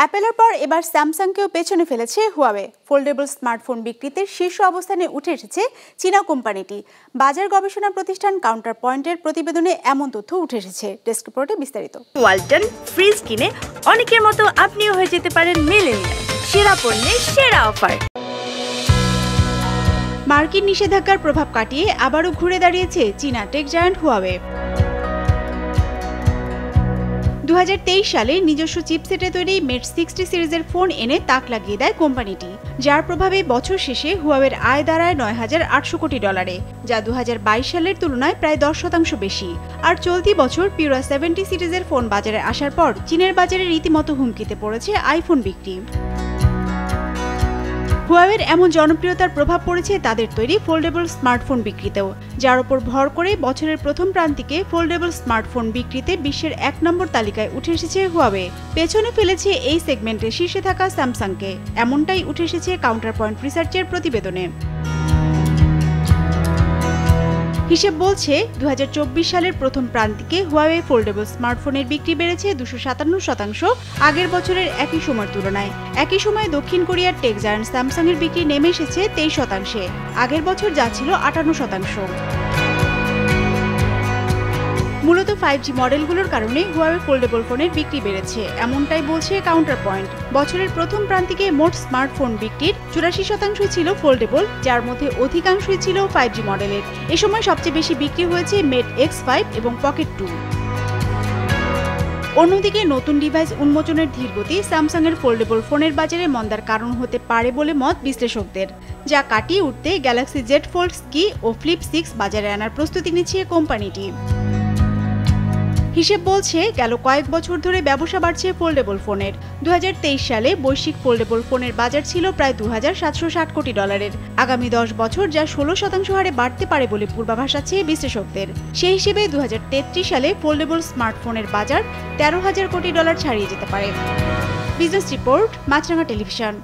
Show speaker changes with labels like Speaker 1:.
Speaker 1: অ্যাপেলের পর এবার স্যামসাংকেও পেছনে ফেলেছে হুয়াওয়ে। ফোল্ডেবল স্মার্টফোন বিক্রিতে শীর্ষ অবস্থানে উঠে এসেছে চীনা কোম্পানিটি। বাজার গবেষণা প্রতিষ্ঠান কাউন্টার পয়েন্টের প্রতিবেদনে এমন তথ্য উঠে এসেছে। ডেস্ক রিপোর্টে বিস্তারিত।
Speaker 2: ওয়ালটন ফ্রিজ কিনে অনেকের মতো আপনিও হয়ে যেতে পারেন মিলেনিয়াল। সেরা পণ্যের সেরা অফার।
Speaker 1: মার্কিন নিষেধাজ্ঞার প্রভাব কাটিয়ে আবারও ঘুরে দাঁড়িয়েছে চীনা টেক জায়ান্ট হুয়াওয়ে। 2023 সালে নিজস্ব চিপসেটে তৈরি মেট 60 সিরিজের ফোন এনে তাক লাগিয়ে দেয় কোম্পানিটি, যার প্রভাবে বছর শেষে হুয়াওয়ের আয় দাঁড়ায় $9,800 কোটি, যা 2022 সালের তুলনায় প্রায় 10% বেশি। আর চলতি বছর পিউরা 70 সিরিজের ফোন বাজারে আসার পর চীনের বাজারে রীতিমতো হুমকিতে পড়েছে আইফোন বিক্রি। হুয়াওয়ের এমন জনপ্রিয়তার প্রভাব পড়েছে তাদের তৈরি ফোল্ডেবল স্মার্টফোন বিক্রিতেও, যার উপর ভর করে বছরের প্রথম প্রান্তিকে ফোল্ডেবল স্মার্টফোন বিক্রিতে বিশ্বের 1 নম্বর তালিকায় উঠে এসেছে হুয়াওয়ে। পেছনে ফেলেছে এই সেগমেন্টে শীর্ষে থাকা স্যামসাংকে, এমনটাই উঠে এসেছে কাউন্টার পয়েন্ট রিসার্চের প্রতিবেদনে। হিসেব বলছে 2024 সালের প্রথম প্রান্তিকে হুয়াওয়ে ফোল্ডেবল স্মার্টফোনের বিক্রি বেড়েছে 257% আগের বছরের একই সময়ের তুলনায়। একই সময়ে দক্ষিণ কোরিয়ার টেক জায়ান্ট স্যামসাং এর বিক্রি নেমে এসেছে 23%, আগের বছর যা ছিল 58%। মূলত 5G মডেলগুলোর কারণে হুয়াওয়ে ফোল্ডেবল ফোনের বিক্রি বেড়েছে, এমনটাই বলছে কাউন্টার পয়েন্ট। বছরের প্রথম প্রান্তিকে মোট স্মার্টফোন বিক্রির 84% ছিল ফোল্ডেবল, যার মধ্যে অধিকাংশই ছিল 5G মডেলের। এ সময় সবচেয়ে বেশি বিক্রি হয়েছে মেট X5 এবং পকেট 2। অন্যদিকে নতুন ডিভাইস উন্মোচনের ধীরগতি স্যামসাং এর ফোল্ডেবল ফোনের বাজারে মন্দার কারণ হতে পারে বলে মত বিশ্লেষকদের, যা কাটিয়ে উঠতে গ্যালাক্সি জেড ফোল্ড কি ও ফ্লিপ 6 বাজারে আনার প্রস্তুতি নিচ্ছে কোম্পানিটি। হিসেব বলছে গেল কয়েক বছর ধরে ব্যবসা বাড়ছে ফোল্ডেবল ফোনের। 2023 সালে বৈশ্বিক ফোল্ডেবল ফোনের বাজার ছিল প্রায় $2,760 কোটি। আগামী 10 বছর যা 16% হারে বাড়তে পারে বলে পূর্বাভাস আছে বিশ্লেষকদের। সেই হিসেবে 2033 সালে ফোল্ডেবল স্মার্টফোনের বাজার $13,000 কোটি ছাড়িয়ে যেতে পারে। বিজনেস রিপোর্ট, মাছরাঙা টেলিভিশন।